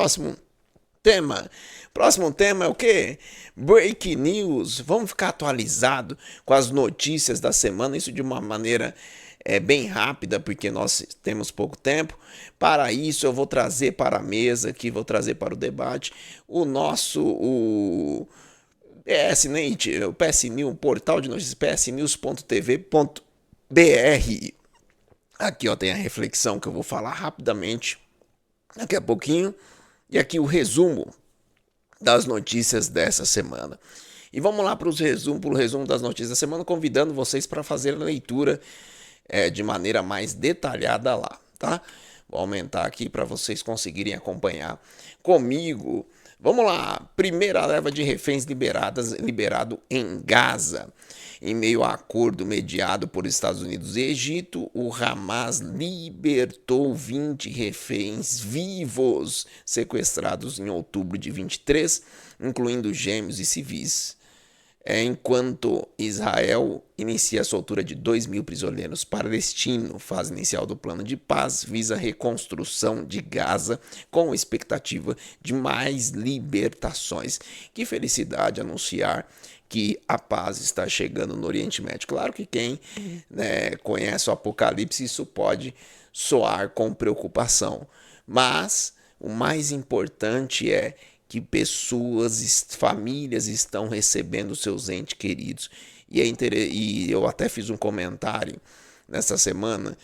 Próximo tema. Próximo tema é o quê? Break news. Vamos ficar atualizado com as notícias da semana, isso de uma maneira bem rápida, porque nós temos pouco tempo. Para isso, eu vou trazer para a mesa aqui, vou trazer para o debate o nosso o PSNet, o PS News, o portal de notícias psnews.tv.br. Aqui ó, tem a reflexão que eu vou falar rapidamente daqui a pouquinho. E aqui o resumo das notícias dessa semana. E vamos lá para o resumo das notícias da semana, convidando vocês para fazer a leitura de maneira mais detalhada lá, tá? Vou aumentar aqui para vocês conseguirem acompanhar comigo. Vamos lá, primeira leva de reféns liberado em Gaza. Em meio a acordo mediado por Estados Unidos e Egito, o Hamas libertou 20 reféns vivos sequestrados em outubro de 23, incluindo gêmeos e civis. Enquanto Israel inicia a soltura de 2.000 prisioneiros palestinos, fase inicial do plano de paz visa a reconstrução de Gaza com expectativa de mais libertações. Que felicidade anunciar que a paz está chegando no Oriente Médio. Claro que quem conhece o Apocalipse, isso pode soar com preocupação, mas o mais importante é que pessoas, famílias estão recebendo seus entes queridos. E eu até fiz um comentário nessa semana,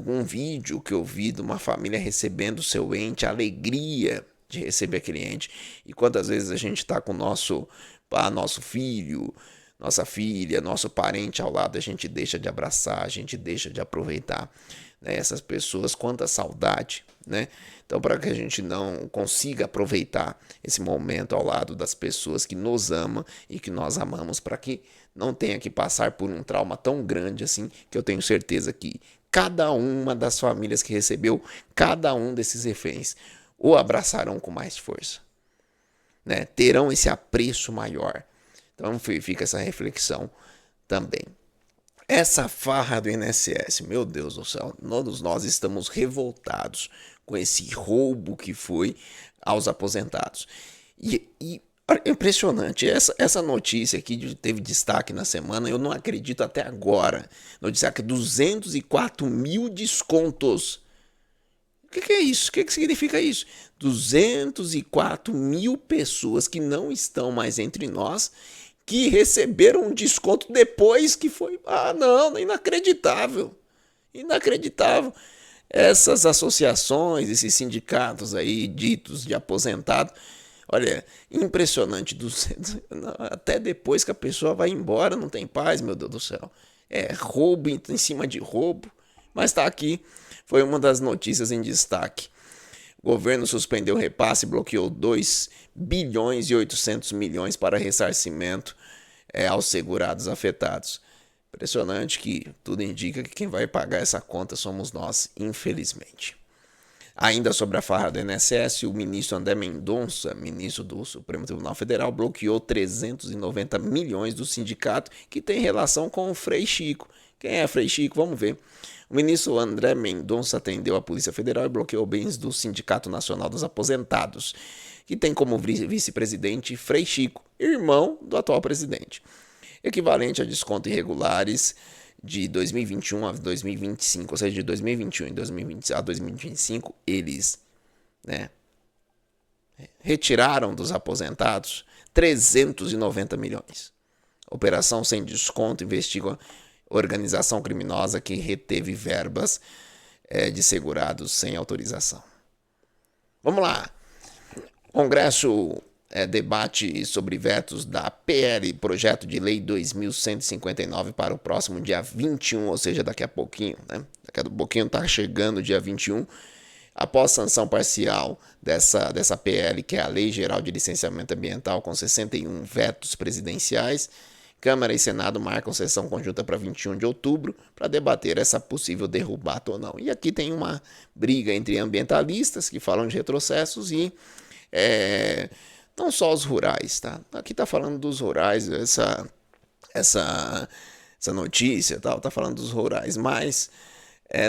um vídeo que eu vi de uma família recebendo seu ente, a alegria de receber aquele ente. E quantas vezes a gente está com nosso filho, nossa filha, nosso parente ao lado, a gente deixa de abraçar, a gente deixa de aproveitar, né, essas pessoas, quanta saudade, né? Então, para que a gente não consiga aproveitar esse momento ao lado das pessoas que nos amam e que nós amamos, para que não tenha que passar por um trauma tão grande assim, que eu tenho certeza que cada uma das famílias que recebeu cada um desses reféns o abraçarão com mais força, né? Terão esse apreço maior. Então fica essa reflexão também. Essa farra do INSS, meu Deus do céu, todos nós estamos revoltados com esse roubo que foi aos aposentados. E impressionante, essa notícia aqui teve destaque na semana, eu não acredito até agora. Notícia que 204 mil descontos. O que é isso? O que significa isso? 204 mil pessoas que não estão mais entre nós, que receberam um desconto depois que foi... Ah, não, inacreditável. Inacreditável. Essas associações, esses sindicatos aí ditos de aposentado, olha, impressionante. 200, até depois que a pessoa vai embora, não tem paz, meu Deus do céu. É roubo em cima de roubo. Mas está aqui, foi uma das notícias em destaque. O governo suspendeu o repasse e bloqueou 2 bilhões e 800 milhões para ressarcimento aos segurados afetados. Impressionante que tudo indica que quem vai pagar essa conta somos nós, infelizmente. Ainda sobre a farra do INSS, o ministro André Mendonça, ministro do Supremo Tribunal Federal, bloqueou 390 milhões do sindicato que tem relação com o Frei Chico. Quem é Frei Chico? Vamos ver. O ministro André Mendonça atendeu a Polícia Federal e bloqueou bens do Sindicato Nacional dos Aposentados, que tem como vice-presidente Frei Chico, irmão do atual presidente. Equivalente a descontos irregulares de 2021 a 2025, ou seja, de 2021 a 2025, eles retiraram dos aposentados 390 milhões. Operação sem desconto investiga organização criminosa que reteve verbas de segurados sem autorização. Vamos lá. Congresso debate sobre vetos da PL, projeto de lei 2159, para o próximo dia 21, ou seja, daqui a pouquinho, né? Daqui a pouquinho está chegando o dia 21. Após sanção parcial dessa PL, que é a Lei Geral de Licenciamento Ambiental, com 61 vetos presidenciais, Câmara e Senado marcam sessão conjunta para 21 de outubro para debater essa possível derrubada ou não. E aqui tem uma briga entre ambientalistas que falam de retrocessos e não só os rurais, tá? Aqui tá falando dos rurais, essa notícia, tá falando dos rurais, mas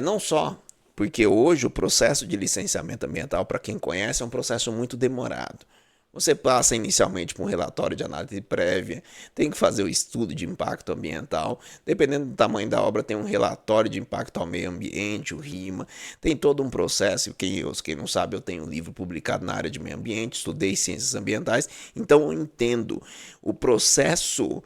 não só Porque hoje o processo de licenciamento ambiental, para quem conhece, é um processo muito demorado. Você passa inicialmente por um relatório de análise prévia, tem que fazer o estudo de impacto ambiental, dependendo do tamanho da obra, tem um relatório de impacto ao meio ambiente, o RIMA, tem todo um processo. Quem não sabe, eu tenho um livro publicado na área de meio ambiente, estudei ciências ambientais, então eu entendo. O processo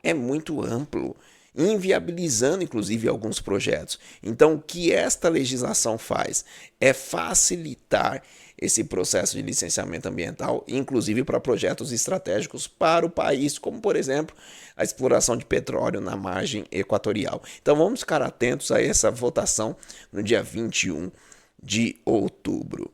é muito amplo, inviabilizando inclusive alguns projetos. Então, o que esta legislação faz é facilitar esse processo de licenciamento ambiental, inclusive para projetos estratégicos para o país, como por exemplo a exploração de petróleo na margem equatorial. Então vamos ficar atentos a essa votação no dia 21 de outubro.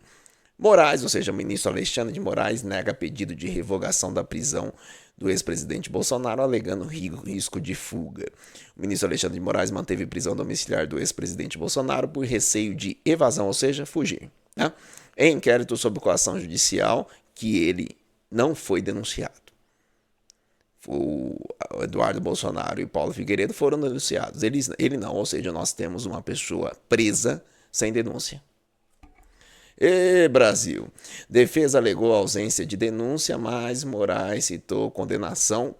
Moraes, ou seja, o ministro Alexandre de Moraes, nega pedido de revogação da prisão do ex-presidente Bolsonaro, alegando risco de fuga. O ministro Alexandre de Moraes manteve prisão domiciliar do ex-presidente Bolsonaro por receio de evasão, ou seja, fugir, né? Em inquérito sobre coação judicial que ele não foi denunciado. O Eduardo Bolsonaro e Paulo Figueiredo foram denunciados. Ele não, ou seja, nós temos uma pessoa presa sem denúncia. E Brasil. Defesa alegou ausência de denúncia, mas Moraes citou condenação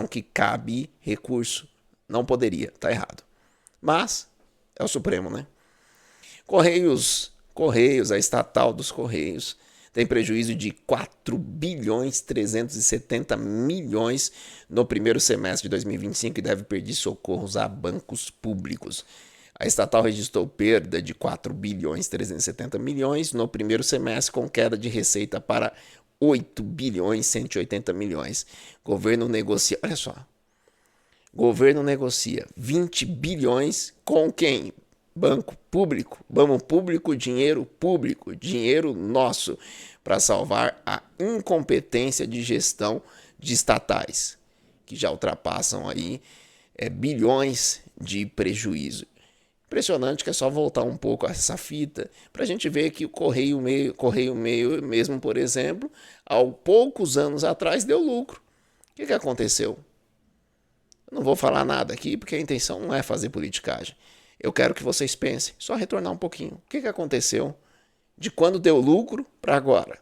que cabe recurso. Não poderia, tá errado. Mas é o Supremo, né? Correios, a estatal dos Correios, tem prejuízo de 4 bilhões 370 milhões no primeiro semestre de 2025 e deve pedir socorros a bancos públicos. A estatal registrou perda de 4 bilhões 370 milhões no primeiro semestre, com queda de receita para 8 bilhões 180 milhões. Governo negocia 20 bilhões com quem? Banco público, dinheiro nosso, para salvar a incompetência de gestão de estatais, que já ultrapassam aí bilhões de prejuízo. Impressionante que é só voltar um pouco a essa fita para a gente ver que o Correio Meio mesmo, por exemplo, há poucos anos atrás deu lucro. O que aconteceu? Eu não vou falar nada aqui porque a intenção não é fazer politicagem. Eu quero que vocês pensem, só retornar um pouquinho. O que aconteceu de quando deu lucro para agora?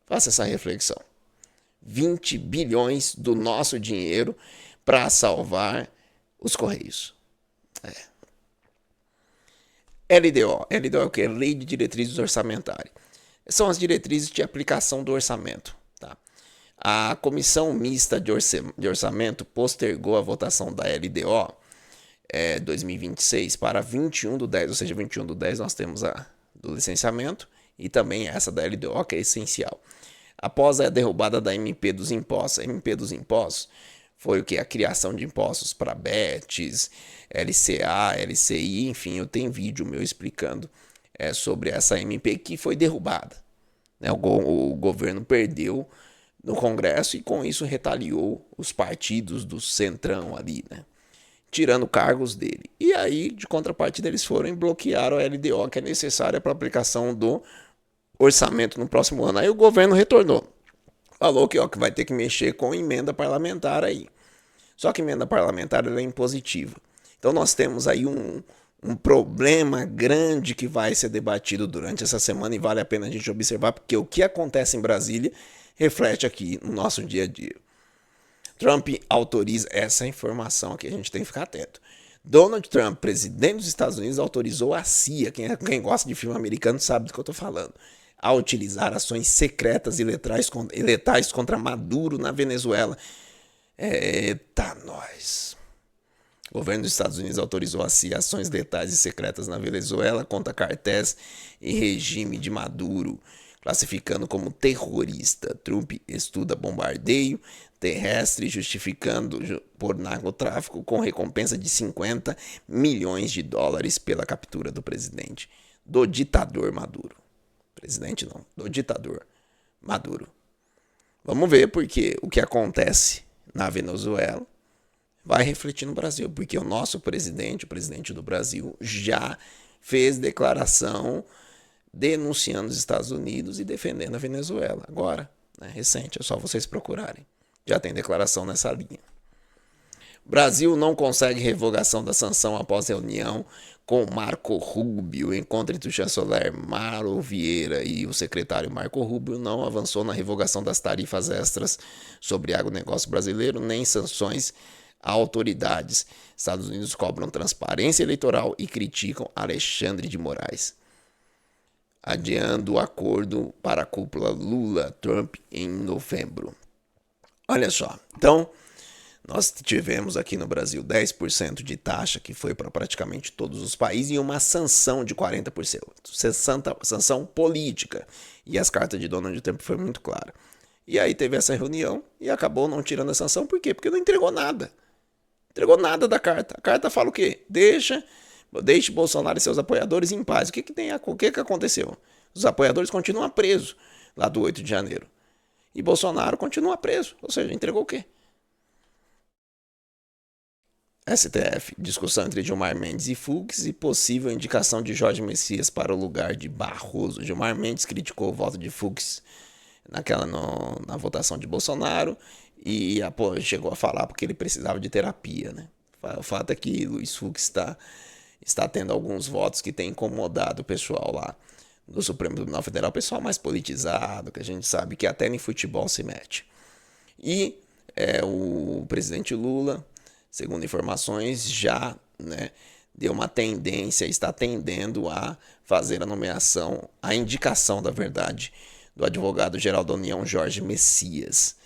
Faça essa reflexão. 20 bilhões do nosso dinheiro para salvar os Correios. LDO é o que? Lei de Diretrizes Orçamentárias. São as diretrizes de aplicação do orçamento. Tá? A Comissão Mista de Orçamento postergou a votação da LDO 2026 para 21/10, ou seja, 21/10 nós temos a do licenciamento e também essa da LDO, que é essencial. Após a derrubada da MP dos impostos, a MP dos impostos foi o que? A criação de impostos para BETs, LCA, LCI, enfim, eu tenho vídeo meu explicando sobre essa MP que foi derrubada. Né? O governo perdeu no Congresso e com isso retaliou os partidos do Centrão ali, né? Tirando cargos dele. E aí, de contrapartida, eles foram e bloquearam a LDO, que é necessária para a aplicação do orçamento no próximo ano. Aí o governo retornou. Falou que vai ter que mexer com emenda parlamentar aí. Só que emenda parlamentar ela é impositiva. Então nós temos aí um problema grande que vai ser debatido durante essa semana e vale a pena a gente observar, porque o que acontece em Brasília reflete aqui no nosso dia a dia. Trump autoriza essa informação aqui, a gente tem que ficar atento. Donald Trump, presidente dos Estados Unidos, autorizou a CIA, quem gosta de filme americano sabe do que eu estou falando, a utilizar ações secretas e letais contra Maduro na Venezuela. Eita, nós. O governo dos Estados Unidos autorizou a CIA ações letais e secretas na Venezuela contra cartéis e regime de Maduro, classificando como terrorista. Trump estuda bombardeio terrestre justificando por narcotráfico com recompensa de 50 milhões de dólares pela captura do presidente, do ditador Maduro. Presidente não, do ditador Maduro. Vamos ver porque o que acontece na Venezuela vai refletir no Brasil, porque o nosso presidente, o presidente do Brasil, já fez declaração denunciando os Estados Unidos e defendendo a Venezuela. Agora, né, recente, é só vocês procurarem. Já tem declaração nessa linha. Brasil não consegue revogação da sanção após reunião com Marco Rubio. O encontro entre o chanceler Mauro Vieira e o secretário Marco Rubio não avançou na revogação das tarifas extras sobre agronegócio brasileiro, nem sanções a autoridades. Estados Unidos cobram transparência eleitoral e criticam Alexandre de Moraes, adiando o acordo para a cúpula Lula-Trump em novembro. Olha só, então nós tivemos aqui no Brasil 10% de taxa, que foi para praticamente todos os países, e uma sanção de 40%. Sanção política. E as cartas de Donald Trump foram muito claras. E aí teve essa reunião e acabou não tirando a sanção. Por quê? Porque não entregou nada. Entregou nada da carta. A carta fala o quê? Deixe Bolsonaro e seus apoiadores em paz. O que aconteceu? Os apoiadores continuam presos lá do 8 de janeiro. E Bolsonaro continua preso. Ou seja, entregou o quê? STF, discussão entre Gilmar Mendes e Fux e possível indicação de Jorge Messias para o lugar de Barroso. Gilmar Mendes criticou o voto de Fux na votação de Bolsonaro e chegou a falar porque ele precisava de terapia, né? O fato é que Luiz Fux está tendo alguns votos que tem incomodado o pessoal lá do Supremo Tribunal Federal, o pessoal mais politizado, que a gente sabe que até em futebol se mete. E o presidente Lula, segundo informações, já deu uma tendência, está tendendo a fazer a nomeação, a indicação, da verdade, do advogado-geral da União, Jorge Messias.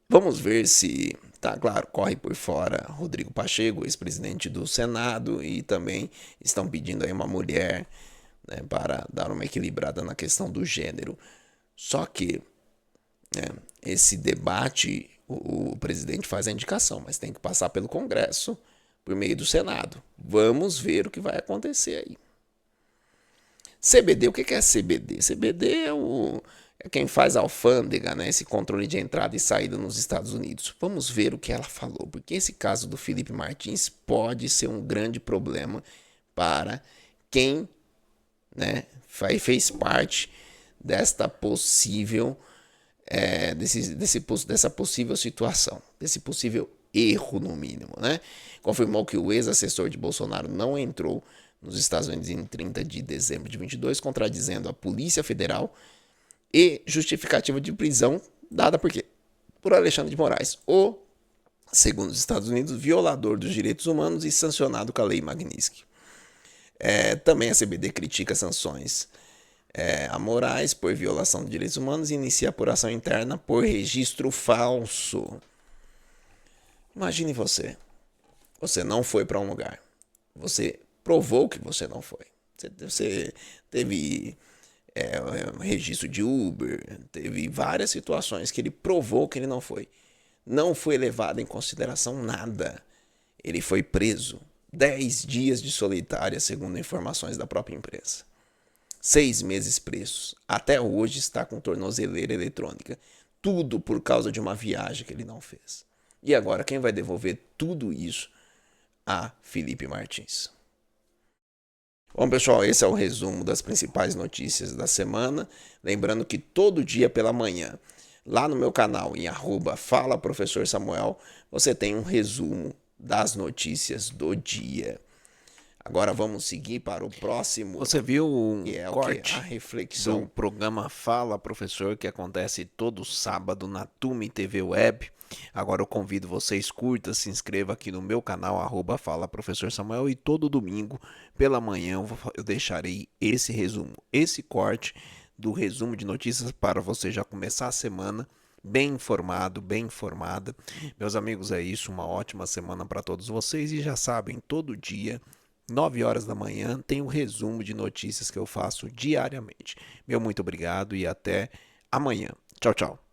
Vamos ver se, claro, corre por fora Rodrigo Pacheco, ex-presidente do Senado, e também estão pedindo aí uma mulher, para dar uma equilibrada na questão do gênero. Só que esse debate, o presidente faz a indicação, mas tem que passar pelo Congresso por meio do Senado. Vamos ver o que vai acontecer aí. CBD, o que é CBD? CBD é quem faz a alfândega, esse controle de entrada e saída nos Estados Unidos. Vamos ver o que ela falou, porque esse caso do Felipe Martins pode ser um grande problema para quem fez parte desta possível dessa possível situação, desse possível erro, no mínimo, Confirmou que o ex-assessor de Bolsonaro não entrou nos Estados Unidos em 30 de dezembro de 22, contradizendo a Polícia Federal e justificativa de prisão dada por quê? Por Alexandre de Moraes, segundo os Estados Unidos, violador dos direitos humanos e sancionado com a Lei Magnitsky. Também a CBD critica sanções a Moraes por violação de direitos humanos e inicia apuração interna por registro falso. Imagine você não foi para um lugar, você provou que você não foi, você teve registro de Uber, teve várias situações que ele provou que ele não foi levado em consideração nada, ele foi preso, 10 dias de solitária, segundo informações da própria empresa. 6 meses presos. Até hoje está com tornozeleira eletrônica. Tudo por causa de uma viagem que ele não fez. E agora quem vai devolver tudo isso? A Felipe Martins. Bom, pessoal, esse é o resumo das principais notícias da semana. Lembrando que todo dia pela manhã, lá no meu canal, em @FalaProfessorSamuel, você tem um resumo das notícias do dia. Agora vamos seguir para o próximo. Você viu um corte a reflexão do programa Fala Professor, que acontece todo sábado na Tume TV Web. Agora eu convido vocês, curta, se inscreva aqui no meu canal, @FalaProfessorSamuel, e todo domingo pela manhã eu deixarei esse resumo, esse corte do resumo de notícias para você já começar a semana bem informado, bem informada. Meus amigos, é isso, uma ótima semana para todos vocês e já sabem, todo dia 9 horas da manhã tem um resumo de notícias que eu faço diariamente. Meu muito obrigado e até amanhã. Tchau, tchau.